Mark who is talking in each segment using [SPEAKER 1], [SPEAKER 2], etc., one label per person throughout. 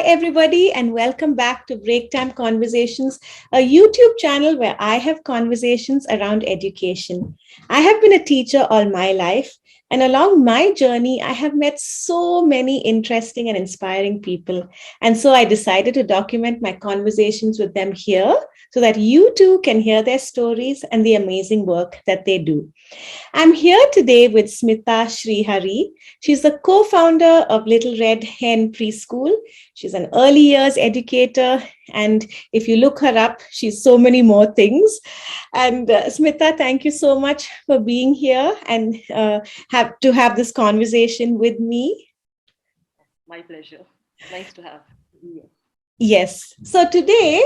[SPEAKER 1] everybody, and welcome back to Break Time Conversations, a YouTube channel where I have conversations around education. I have been a teacher all my life, and along my journey, I have met so many interesting and inspiring people. And so I decided to document my conversations with them here so that you too can hear their stories and the amazing work that they do. I'm here today with Smitha Srihari. She's the co founder of Little Red Hen Preschool. She's an early years educator. And if you look her up, she's so many more things. And Smitha, thank you so much for being here and have this conversation with me.
[SPEAKER 2] My pleasure. Nice to have you.
[SPEAKER 1] Yes. So today,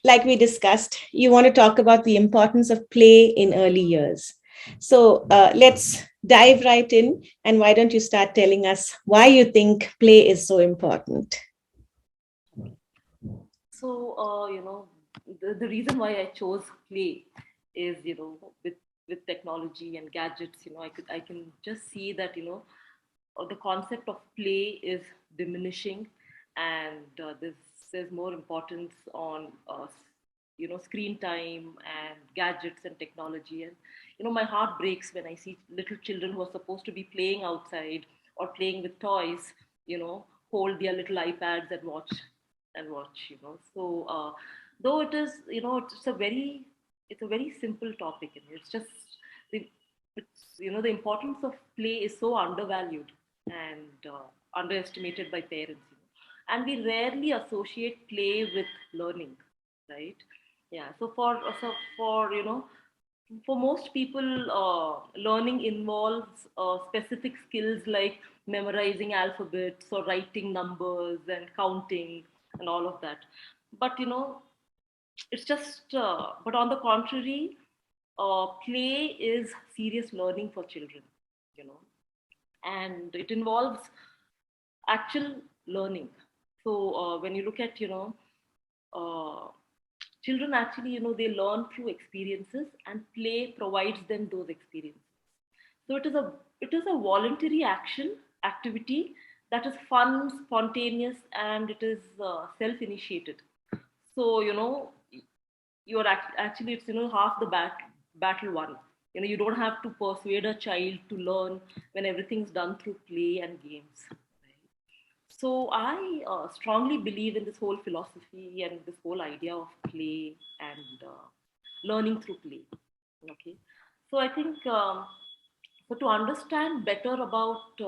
[SPEAKER 1] like we discussed, you want to talk about the importance of play in early years. So let's dive right in. And why don't you start telling us why you think play is so important?
[SPEAKER 2] So, the reason why I chose play is, with technology and gadgets, I can just see that, the concept of play is diminishing, and there's more importance on, screen time and gadgets and technology. And, my heart breaks when I see little children who are supposed to be playing outside or playing with toys, hold their little iPads and watch. So though it is, it's a very simple topic, and it's just the the importance of play is so undervalued and underestimated by parents, and we rarely associate play with learning, right? Yeah. For most people, learning involves specific skills like memorizing alphabets or writing numbers and counting and all of that. But it's just. But on the contrary, play is serious learning for children. You know, and it involves actual learning. So when you look at uh, children actually they learn through experiences, and play provides them those experiences. So it is a voluntary activity that is fun, spontaneous, and it is self-initiated. So actually it's half the battle won. You don't have to persuade a child to learn when everything's done through play and games. Right? So I strongly believe in this whole philosophy and this whole idea of play and learning through play. Okay, so I think so to understand better about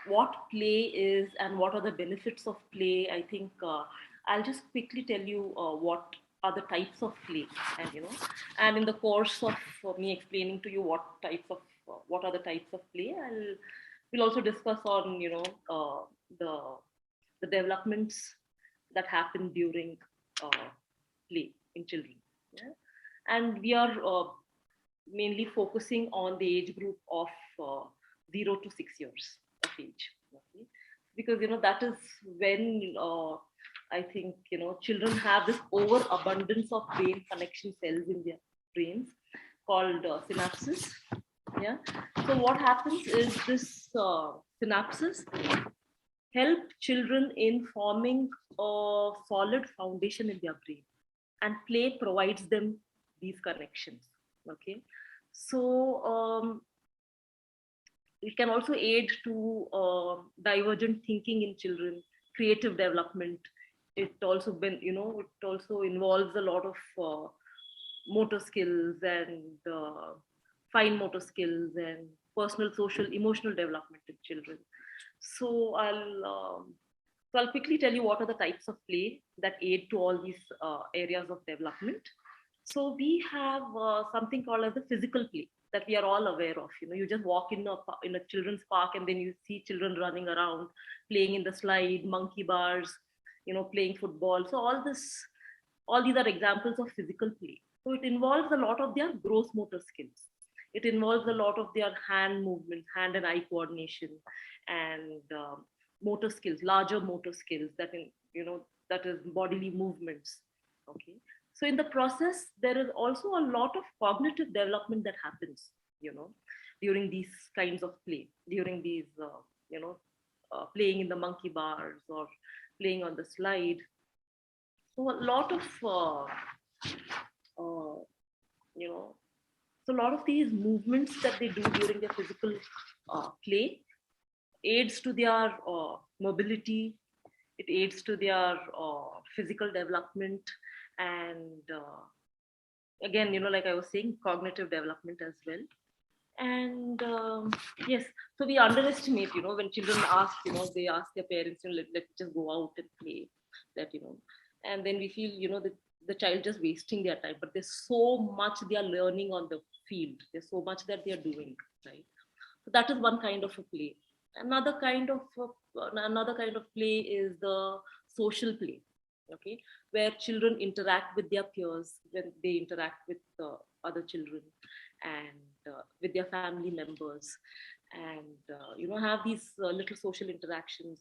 [SPEAKER 2] what play is and what are the benefits of play, I think I'll just quickly tell you what are the types of play, and and in the course of me explaining to you what are the types of play, we'll also discuss on the the developments that happen during uh, play in children. Yeah? And we are mainly focusing on the age group of 0 to 6 years of age. Okay? Because that is when I think children have this overabundance of brain connection cells in their brains called synapses. Yeah. So what happens is this synapses help children in forming a solid foundation in their brain, and play provides them these connections. Okay, so it can also aid to divergent thinking in children, creative development. It also been it also involves a lot of motor skills and fine motor skills and personal, social, emotional development in children. So I'll quickly tell you what are the types of play that aid to all these areas of development. So we have something called as the physical play that we are all aware of. You just walk in a children's park, and then you see children running around, playing in the slide, monkey bars, playing football. So all these are examples of physical play. So it involves a lot of their gross motor skills. It involves a lot of their hand movement, hand and eye coordination, and motor skills, larger motor skills that is bodily movements. Okay. So in the process, there is also a lot of cognitive development that happens, you know, during these kinds of play, during these, playing in the monkey bars or playing on the slide. So a lot of uh, you know so a lot of these movements that they do during their physical play aids to their mobility. It aids to their physical development, and again, like I was saying, cognitive development as well. And yes, so we underestimate, when children ask, they ask their parents, let just go out and play, that and then we feel, the child just wasting their time, but there's so much they are learning on the field. There's so much that they are doing, right? So that is one kind of a play. Another kind of play is the social play, okay, where children interact with their peers, when they interact with other children, and with their family members, and have these little social interactions.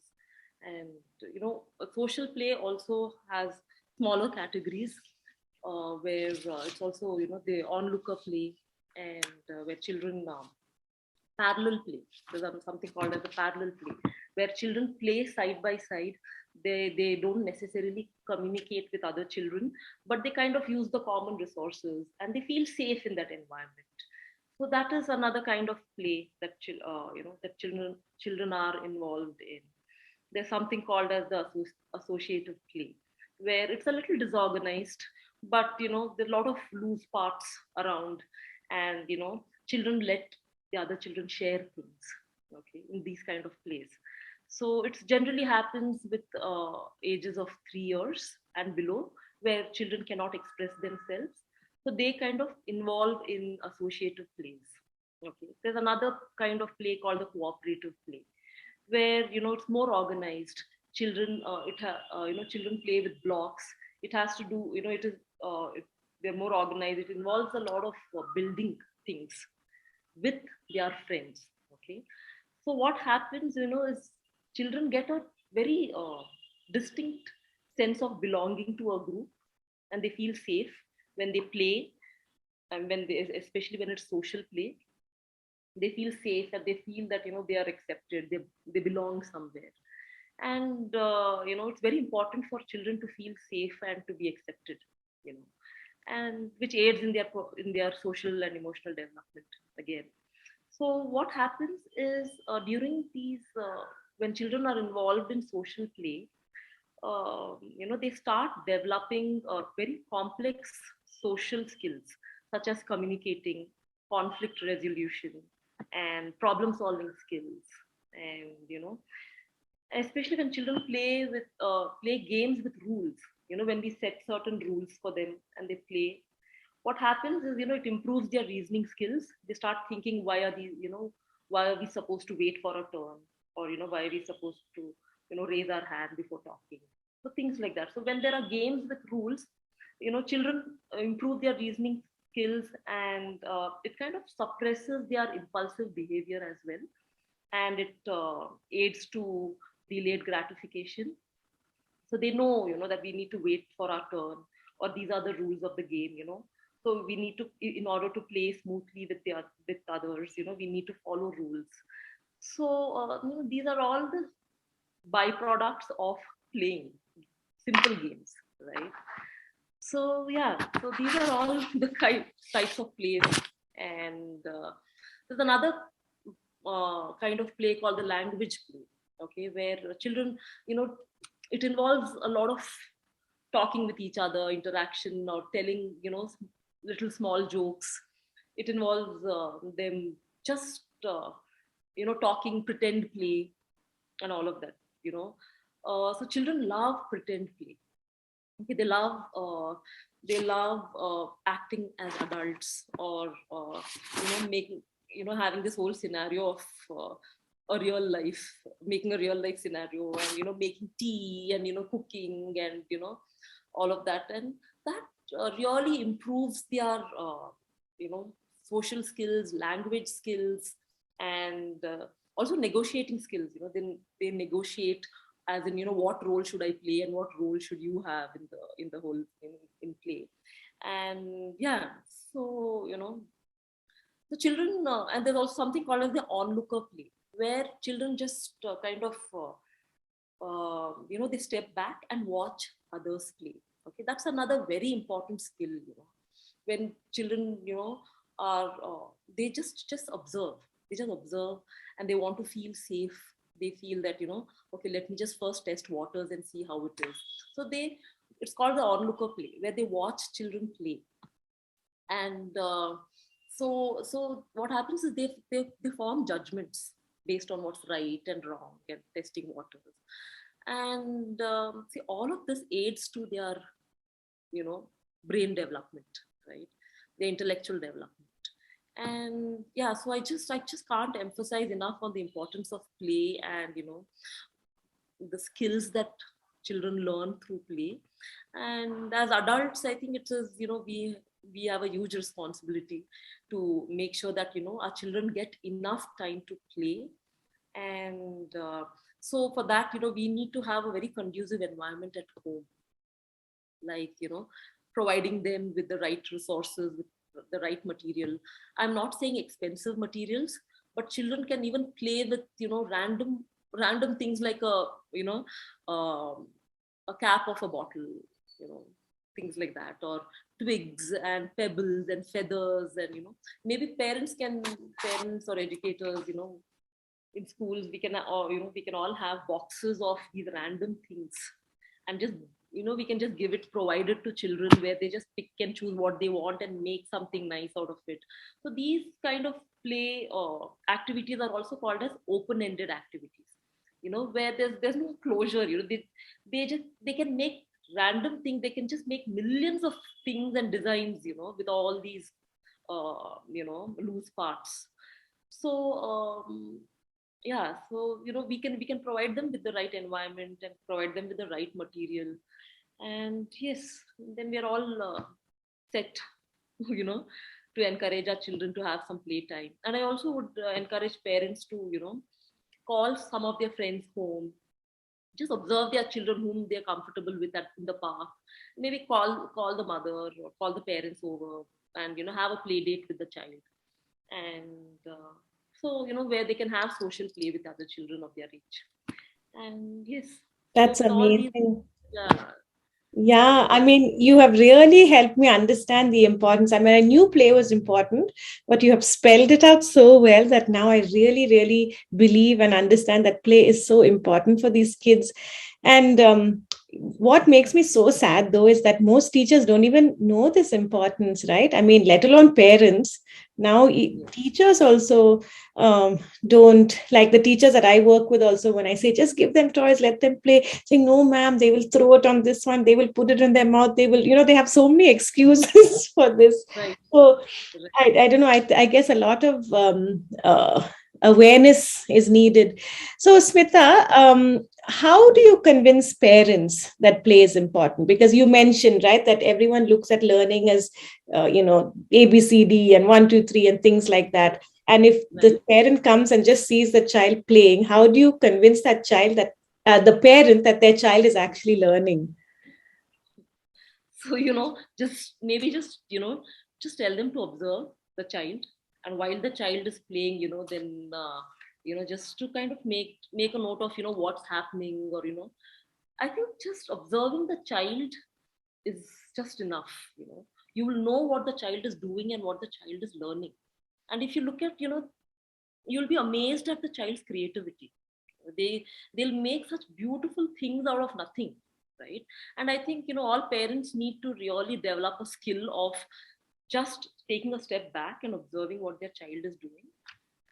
[SPEAKER 2] And a social play also has smaller categories, where it's also the onlooker play, and where children parallel play. There's something called as a parallel play, where children play side by side. They don't necessarily communicate with other children, but they kind of use the common resources, and they feel safe in that environment. So that is another kind of play that that children are involved in. There's something called as the associative play, where it's a little disorganized, but there's a lot of loose parts around, and children let the other children share things, okay, in these kind of plays. So it generally happens with ages of 3 years and below, where children cannot express themselves, so they kind of involve in associative plays. Okay, there's another kind of play called the cooperative play, where it's more organized. Children play with blocks. It has to do, they're more organized. It involves a lot of building things with their friends, okay. So what happens, is children get a very distinct sense of belonging to a group, and they feel safe when they play, and especially when it's social play, they feel safe, and they feel that they are accepted, they belong somewhere. And it's very important for children to feel safe and to be accepted, you know and which aids in their social and emotional development again. So what happens is, during these when children are involved in social play, they start developing very complex social skills, such as communicating, conflict resolution, and problem solving skills. And especially when children play games with rules, when we set certain rules for them and they play, what happens is, it improves their reasoning skills. They start thinking, why are we supposed to wait for a turn, or why are we supposed to raise our hand before talking. So things like that. So when there are games with rules, children improve their reasoning skills, and it kind of suppresses their impulsive behavior as well, and it aids to delayed gratification. So they know, that we need to wait for our turn, or these are the rules of the game. So we need to, in order to play smoothly with others, we need to follow rules. So these are all the byproducts of playing simple games, right? So yeah, so these are all the types of plays. And there's another kind of play called the language play, okay, where children, you know it involves a lot of talking with each other, interaction, or telling, little small jokes. It involves them just talking, pretend play, and all of that. So children love pretend play. Okay, they love acting as adults, or making, having this whole scenario of a real life, making a real life scenario, and making tea, and cooking, and all of that. And that really improves their you know social skills, language skills, and also negotiating skills. Then they negotiate, as in, what role should I play, and what role should you have in the whole in play. And yeah, so the children, and there's also something called as the onlooker play, where children just kind of they step back and watch others play. Okay, that's another very important skill. When children, are they just observe. They just observe, and they want to feel safe. They feel that, okay, let me just first test waters and see how it is. So it's called the onlooker play, where they watch children play. And so what happens is they form judgments based on what's right and wrong and testing waters. And see, all of this aids to their, you know brain development, right? The intellectual development. And yeah, so I just can't emphasize enough on the importance of play, and the skills that children learn through play. And as adults, I think it is, we have a huge responsibility to make sure that, our children get enough time to play. And so for that, we need to have a very conducive environment at home, like, providing them with the right resources, with the right material. I'm not saying expensive materials, but children can even play with, random things, like um, a cap of a bottle, you know things like that, or twigs and pebbles and feathers. And maybe parents or educators, in schools, we can, or we can all have boxes of these random things, and just, we can just give it, provided to children, where they just pick and choose what they want and make something nice out of it. So these kind of play activities are also called as open-ended activities, where there's no closure. They can make random things. They can just make millions of things and designs, with all these loose parts. So yeah, so we can provide them with the right environment and provide them with the right material. And yes, then we are all set you know to encourage our children to have some playtime. And I also would encourage parents to, call some of their friends home, just observe their children whom they're comfortable with at in the park. Maybe call the mother or call the parents over, and have a play date with the child. And so, where they can have social play with other children of their age. And yes, so
[SPEAKER 1] That's
[SPEAKER 2] with all these,
[SPEAKER 1] amazing.
[SPEAKER 2] yeah,
[SPEAKER 1] Yeah, I
[SPEAKER 2] yeah,
[SPEAKER 1] mean, you have really helped me understand the importance. I mean, I knew play was important, but you have spelled it out so well that now I really, really believe and understand that play is so important for these kids. And what makes me so sad, though, is that most teachers don't even know this importance, right? I mean, let alone parents. Now,
[SPEAKER 2] yeah,
[SPEAKER 1] teachers also don't, like the teachers that I work with also, when I say just give them toys, let them play, saying, no, ma'am, they will throw it on this one, they will put it in their mouth, they will, they have so many excuses for this.
[SPEAKER 2] right,
[SPEAKER 1] So
[SPEAKER 2] right.
[SPEAKER 1] I don't know. I guess a lot of awareness is needed. So, Smitha, how do you convince parents that play is important? Because you mentioned, right, that everyone looks at learning as, ABCD and 1, 2, 3 and things like that. And if
[SPEAKER 2] Right.
[SPEAKER 1] the parent comes and just sees the child playing, how do you convince that child that the parent that their child is actually learning?
[SPEAKER 2] So, just maybe just tell them to observe the child. And while the child is playing, then just to kind of make a note of, what's happening, or, I think just observing the child is just enough. You will know what the child is doing and what the child is learning. And if you look at, you'll be amazed at the child's creativity. They'll make such beautiful things out of nothing, right? And I think, all parents need to really develop a skill of just taking a step back and observing what their child is doing.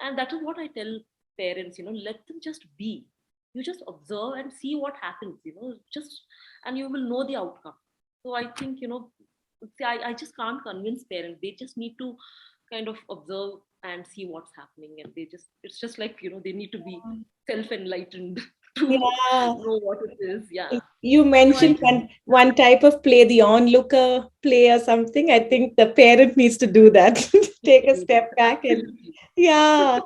[SPEAKER 2] And that is what I tell parents, let them just be. You just observe and see what happens, just, and you will know the outcome. So I think, see, I just can't convince parents. They just need to kind of observe and see what's happening. And it's just like, they need to be self enlightened to
[SPEAKER 1] Yeah.
[SPEAKER 2] know what it is. Yeah.
[SPEAKER 1] You
[SPEAKER 2] So I
[SPEAKER 1] mentioned
[SPEAKER 2] just,
[SPEAKER 1] one type of play, the onlooker play or something. I think the parent needs to do that.
[SPEAKER 2] need
[SPEAKER 1] Take
[SPEAKER 2] to
[SPEAKER 1] a
[SPEAKER 2] do that.
[SPEAKER 1] step back and
[SPEAKER 2] Absolutely.
[SPEAKER 1] yeah.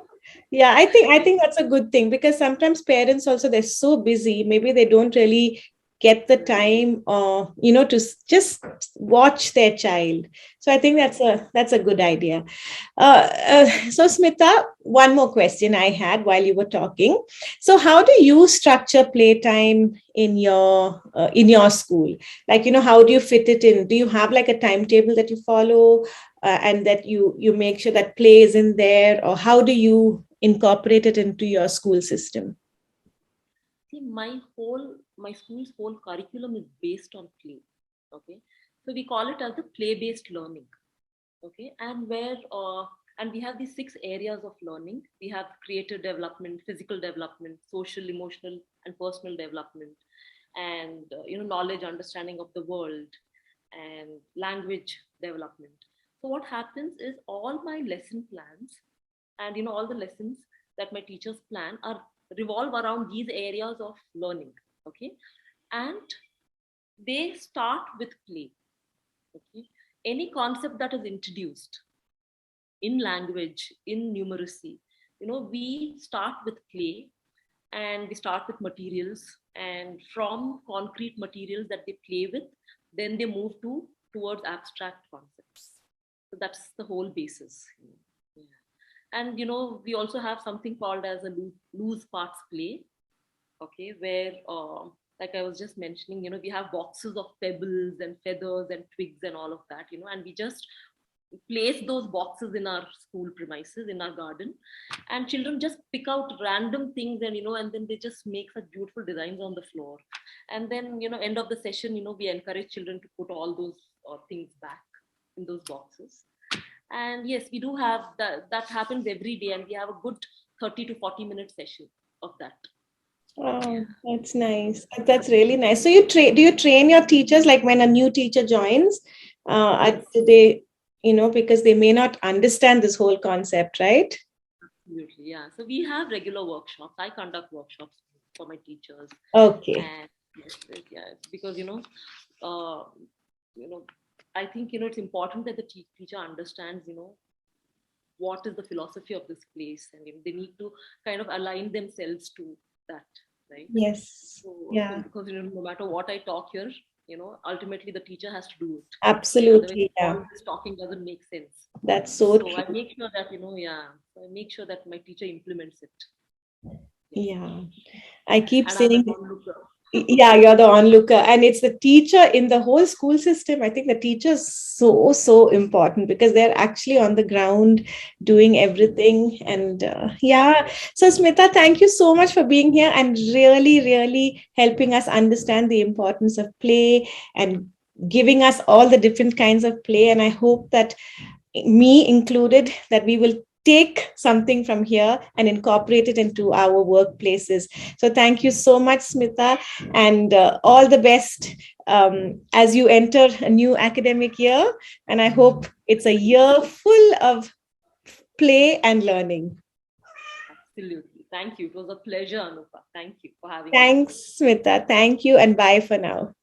[SPEAKER 1] Yeah, I think that's a good thing because sometimes parents also they're so busy, maybe they don't really get the time, to just watch their child. So I think that's a good idea. So Smita, one more question I had while you were talking. So how do you structure playtime in your school? Like, how do you fit it in? Do you have like a timetable that you follow, and that you make sure that play is in there, or how do you incorporate it into your school system?
[SPEAKER 2] See, my school's whole curriculum is based on play. Okay, so we call it as the play-based learning. Okay, and we have these 6 areas of learning. We have creative development, physical development, social, emotional, and personal development, and knowledge, understanding of the world, and language development. So what happens is all my lesson plans and all the lessons that my teachers plan are revolve around these areas of learning. Okay, and they start with play. Okay, any concept that is introduced in language, in numeracy, we start with play, and we start with materials, and from concrete materials that they play with, then they move towards abstract concepts. So that's the whole basis. Yeah. And we also have something called as a loose parts play. Okay, where like I was just mentioning, we have boxes of pebbles and feathers and twigs and all of that, and we just place those boxes in our school premises, in our garden, and children just pick out random things, and then they just make such beautiful designs on the floor. And then end of the session, we encourage children to put all those things back in those boxes. And yes, we do have that happens every day, and we have a good 30 to 40 minute session of that.
[SPEAKER 1] Oh, that's nice. That's really nice. So do you train your teachers, like when a new teacher joins?
[SPEAKER 2] Yes,
[SPEAKER 1] Do they, because they may not understand this whole concept, right?
[SPEAKER 2] absolutely. Yeah, so we have regular workshops. I conduct workshops for my teachers.
[SPEAKER 1] Okay.
[SPEAKER 2] And yes, yeah, because uh, you know I think it's important that the teacher understands what is the philosophy of this place, and they need to kind of align themselves to that, right?
[SPEAKER 1] Yes.
[SPEAKER 2] So
[SPEAKER 1] Yeah,
[SPEAKER 2] because no matter what I talk here, ultimately the teacher has to do it. Otherwise,
[SPEAKER 1] absolutely. Yeah,
[SPEAKER 2] all this talking doesn't make sense.
[SPEAKER 1] that's so
[SPEAKER 2] So I
[SPEAKER 1] true.
[SPEAKER 2] make sure that yeah, so I make sure that my teacher implements it. Yeah,
[SPEAKER 1] Yeah. I keep
[SPEAKER 2] and I'm an
[SPEAKER 1] saying,
[SPEAKER 2] onlooker.
[SPEAKER 1] yeah, you're the onlooker, and it's the teacher in the whole school system. I think the teacher is so important, because they're actually on the ground doing everything. And yeah, so Smita, thank you so much for being here and really helping us understand the importance of play, and giving us all the different kinds of play. And I hope that, me included, that we will take something from here and incorporate it into our workplaces. So thank you so much, Smita, and all the best as you enter a new academic year. And I hope it's a year full of play and learning.
[SPEAKER 2] Absolutely. Thank you. It was a pleasure, Anupa. Thank you for having me.
[SPEAKER 1] Thanks, Smita. Thank you, and bye for now.